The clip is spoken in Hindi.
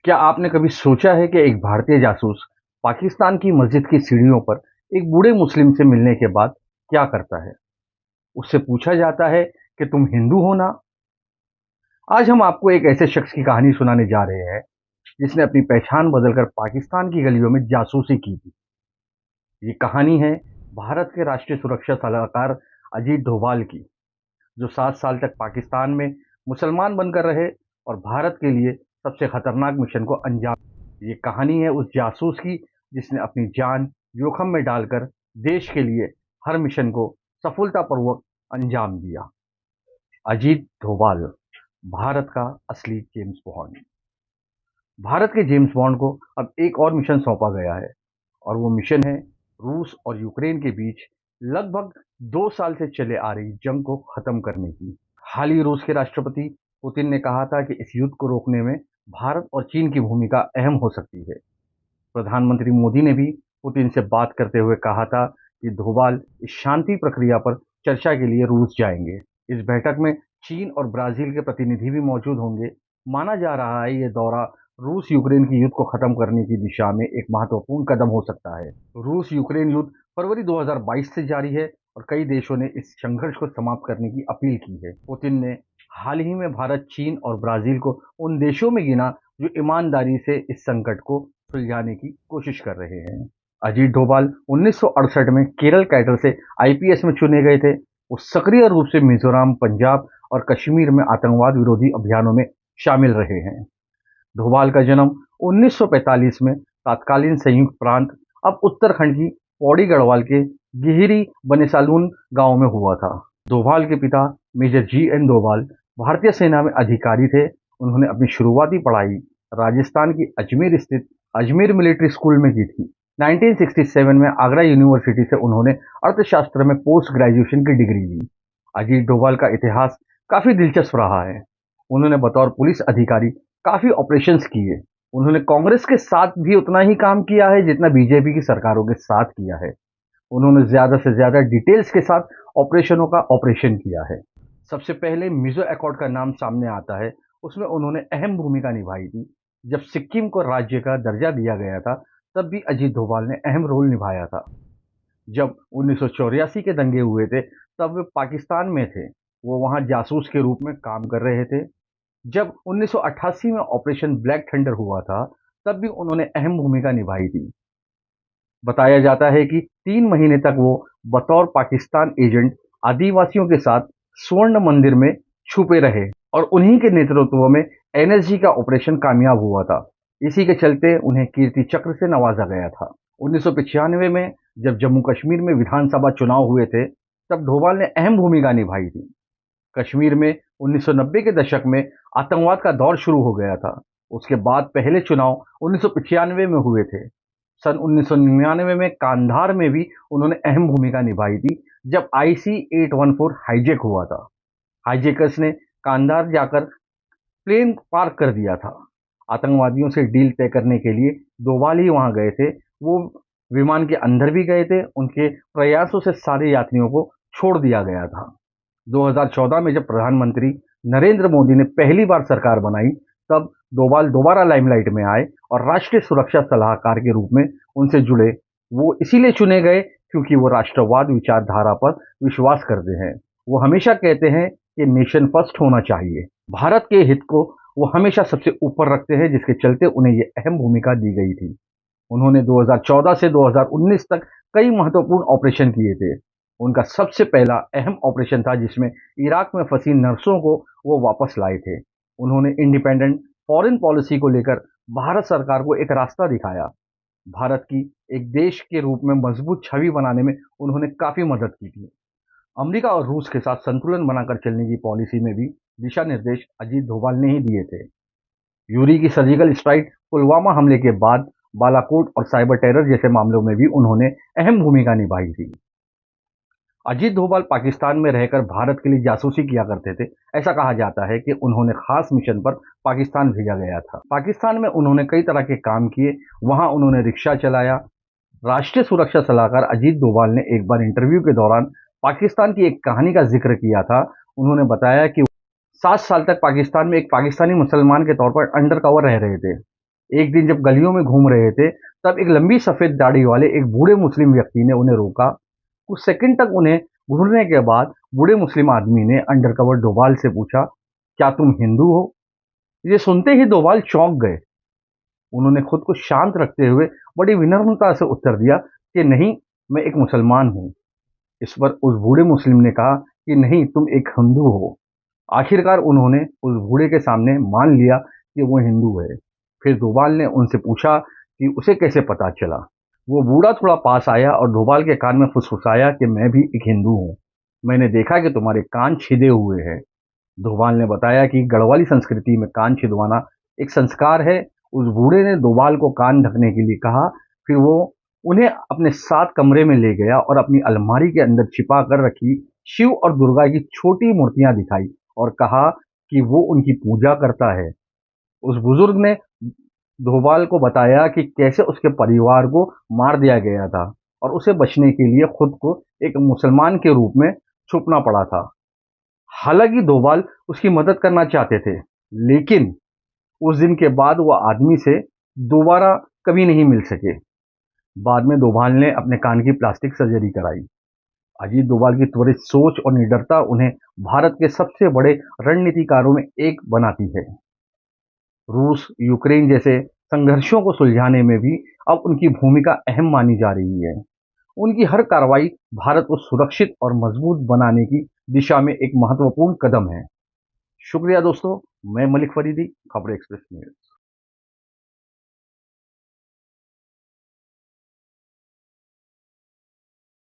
क्या आपने कभी सोचा है कि एक भारतीय जासूस पाकिस्तान की मस्जिद की सीढ़ियों पर एक बूढ़े मुस्लिम से मिलने के बाद क्या करता है? उससे पूछा जाता है कि तुम हिंदू हो ना? आज हम आपको एक ऐसे शख्स की कहानी सुनाने जा रहे हैं जिसने अपनी पहचान बदलकर पाकिस्तान की गलियों में जासूसी की थी। ये कहानी है भारत के राष्ट्रीय सुरक्षा सलाहकार अजीत डोभाल की, जो 7 साल तक पाकिस्तान में मुसलमान बनकर रहे और भारत के लिए सबसे खतरनाक मिशन को अंजाम। ये कहानी है उस जासूस की जिसने अपनी जान जोखिम में डालकर देश के लिए हर मिशन को सफलतापूर्वक अंजाम दिया। अजीत डोभाल, भारत का असली जेम्स बॉन्ड। भारत के जेम्स बॉन्ड को अब एक और मिशन सौंपा गया है और वो मिशन है रूस और यूक्रेन के बीच लगभग 2 साल से चले आ रही जंग को खत्म करने की। हाल ही रूस के राष्ट्रपति पुतिन ने कहा था कि इस युद्ध को रोकने में भारत और चीन की भूमिका अहम हो सकती है। प्रधानमंत्री मोदी ने भी पुतिन से बात करते हुए कहा था कि डोभाल इस शांति प्रक्रिया पर चर्चा के लिए रूस जाएंगे। इस बैठक में चीन और ब्राजील के प्रतिनिधि भी मौजूद होंगे। माना जा रहा है ये दौरा रूस यूक्रेन की युद्ध को खत्म करने की दिशा में एक महत्वपूर्ण कदम हो सकता है। रूस यूक्रेन युद्ध फरवरी 2022 से जारी है और कई देशों ने इस संघर्ष को समाप्त करने की अपील की है। पुतिन ने हाल ही में भारत, चीन और ब्राजील को उन देशों में गिना जो ईमानदारी से इस संकट को सुलझाने की कोशिश कर रहे हैं। अजीत डोभाल 1968 में केरल कैडर से आईपीएस में चुने गए थे। वो सक्रिय रूप से मिजोरम, पंजाब और कश्मीर में आतंकवाद विरोधी अभियानों में शामिल रहे हैं। डोभाल का जन्म 1945 में तत्कालीन संयुक्त प्रांत, अब उत्तराखंड की पौड़ी गढ़वाल के गिहिरी बनेसालून गांव में हुआ था। डोभाल के पिता मेजर जी.एन. डोभाल भारतीय सेना में अधिकारी थे। उन्होंने अपनी शुरुआती पढ़ाई राजस्थान की अजमेर स्थित अजमेर मिलिट्री स्कूल में की थी। 1967 में आगरा यूनिवर्सिटी से उन्होंने अर्थशास्त्र में पोस्ट ग्रेजुएशन की डिग्री ली। अजीत डोभाल का इतिहास काफी दिलचस्प रहा है। उन्होंने बतौर पुलिस अधिकारी काफी ऑपरेशंस किए। उन्होंने कांग्रेस के साथ भी उतना ही काम किया है जितना बीजेपी की सरकारों के साथ किया है। उन्होंने ज्यादा से ज्यादा डिटेल्स के साथ ऑपरेशनों का ऑपरेशन किया है। सबसे पहले मिजो अकॉर्ड का नाम सामने आता है। उसमें उन्होंने अहम भूमिका निभाई थी। जब सिक्किम को राज्य का दर्जा दिया गया था तब भी अजीत डोभाल ने अहम रोल निभाया था। जब 1984 के दंगे हुए थे तब वे पाकिस्तान में थे। वो वहां जासूस के रूप में काम कर रहे थे। जब 1988 में ऑपरेशन ब्लैक थंडर हुआ था तब भी उन्होंने अहम भूमिका निभाई थी। बताया जाता है कि 3 महीने तक वो बतौर पाकिस्तान एजेंट आदिवासियों के साथ स्वर्ण मंदिर में छुपे रहे और उन्हीं के नेतृत्व में एनएसजी का ऑपरेशन कामयाब हुआ था। इसी के चलते उन्हें कीर्ति चक्र से नवाजा गया था। 1995 में जब जम्मू कश्मीर में विधानसभा चुनाव हुए थे तब डोभाल ने अहम भूमिका निभाई थी। कश्मीर में 1990 के दशक में आतंकवाद का दौर शुरू हो गया था। उसके बाद पहले चुनाव 1995 में हुए थे। सन 1999 में कांधार में भी उन्होंने अहम भूमिका निभाई थी जब IC-814 हाईजैक हुआ था। हाईजैकर्स ने कांधार जाकर प्लेन पार्क कर दिया था। आतंकवादियों से डील तय करने के लिए डोभाल ही वहां गए थे। वो विमान के अंदर भी गए थे। उनके प्रयासों से सारे यात्रियों को छोड़ दिया गया था। 2014 में जब प्रधानमंत्री नरेंद्र मोदी ने पहली बार सरकार बनाई तब डोभाल दोबारा लाइमलाइट में आए और राष्ट्रीय सुरक्षा सलाहकार के रूप में उनसे जुड़े। वो इसीलिए चुने गए क्योंकि वो राष्ट्रवाद विचारधारा पर विश्वास करते हैं। वो हमेशा कहते हैं कि नेशन फर्स्ट होना चाहिए। भारत के हित को वो हमेशा सबसे ऊपर रखते हैं, जिसके चलते उन्हें ये अहम भूमिका दी गई थी। उन्होंने 2014 से 2019 तक कई महत्वपूर्ण ऑपरेशन किए थे। उनका सबसे पहला अहम ऑपरेशन था जिसमें इराक में फंसी नर्सों को वो वापस लाए थे। उन्होंने इंडिपेंडेंट फॉरेन पॉलिसी को लेकर भारत सरकार को एक रास्ता दिखाया। भारत की एक देश के रूप में मजबूत छवि बनाने में उन्होंने काफी मदद की थी। अमेरिका और रूस के साथ संतुलन बनाकर चलने की पॉलिसी में भी दिशा निर्देश अजीत डोभाल ने ही दिए थे। यूरी की सर्जिकल स्ट्राइक, पुलवामा हमले के बाद बालाकोट और साइबर टेरर जैसे मामलों में भी उन्होंने अहम भूमिका निभाई थी। अजीत डोभाल पाकिस्तान में रहकर भारत के लिए जासूसी किया करते थे। ऐसा कहा जाता है कि उन्होंने खास मिशन पर पाकिस्तान भेजा गया था। पाकिस्तान में उन्होंने कई तरह के काम किए। वहां उन्होंने रिक्शा चलाया। राष्ट्रीय सुरक्षा सलाहकार अजीत डोभाल ने एक बार इंटरव्यू के दौरान पाकिस्तान की एक कहानी का जिक्र किया था। उन्होंने बताया कि 7 साल तक पाकिस्तान में एक पाकिस्तानी मुसलमान के तौर पर अंडर कवर रह रहे थे। एक दिन जब गलियों में घूम रहे थे, तब एक लंबी सफ़ेद दाढ़ी वाले एक बूढ़े मुस्लिम व्यक्ति ने उन्हें रोका। कुछ सेकंड तक उन्हें घूरने के बाद बूढ़े मुस्लिम आदमी ने अंडरकवर डोभाल से पूछा, क्या तुम हिंदू हो? ये सुनते ही डोभाल चौंक गए। उन्होंने खुद को शांत रखते हुए बड़ी विनम्रता से उत्तर दिया कि नहीं, मैं एक मुसलमान हूँ। इस पर उस बूढ़े मुस्लिम ने कहा कि नहीं, तुम एक हिंदू हो। आखिरकार उन्होंने उस बूढ़े के सामने मान लिया कि वो हिंदू है। फिर डोभाल ने उनसे पूछा कि उसे कैसे पता चला। वो बूढ़ा थोड़ा पास आया और डोभाल के कान में फुसफुसाया कि मैं भी एक हिंदू हूँ। मैंने देखा कि तुम्हारे कान छिदे हुए हैं। डोभाल ने बताया कि गढ़वाली संस्कृति में कान छिदवाना एक संस्कार है। उस बूढ़े ने डोभाल को कान ढकने के लिए कहा। फिर वो उन्हें अपने साथ कमरे में ले गया और अपनी अलमारी के अंदर छिपा कर रखी शिव और दुर्गा की छोटी मूर्तियां दिखाई और कहा कि वो उनकी पूजा करता है। उस बुजुर्ग ने डोभाल को बताया कि कैसे उसके परिवार को मार दिया गया था और उसे बचने के लिए खुद को एक मुसलमान के रूप में छुपना पड़ा था। हालांकि डोभाल उसकी मदद करना चाहते थे, लेकिन उस दिन के बाद वह आदमी से दोबारा कभी नहीं मिल सके। बाद में डोभाल ने अपने कान की प्लास्टिक सर्जरी कराई। अजीत डोभाल की त्वरित सोच और निडरता उन्हें भारत के सबसे बड़े रणनीतिकारों में एक बनाती है। रूस यूक्रेन जैसे संघर्षों को सुलझाने में भी अब उनकी भूमिका अहम मानी जा रही है। उनकी हर कार्रवाई भारत को सुरक्षित और मजबूत बनाने की दिशा में एक महत्वपूर्ण कदम है। शुक्रिया दोस्तों, मैं मलिक फरीदी, खबर एक्सप्रेस न्यूज।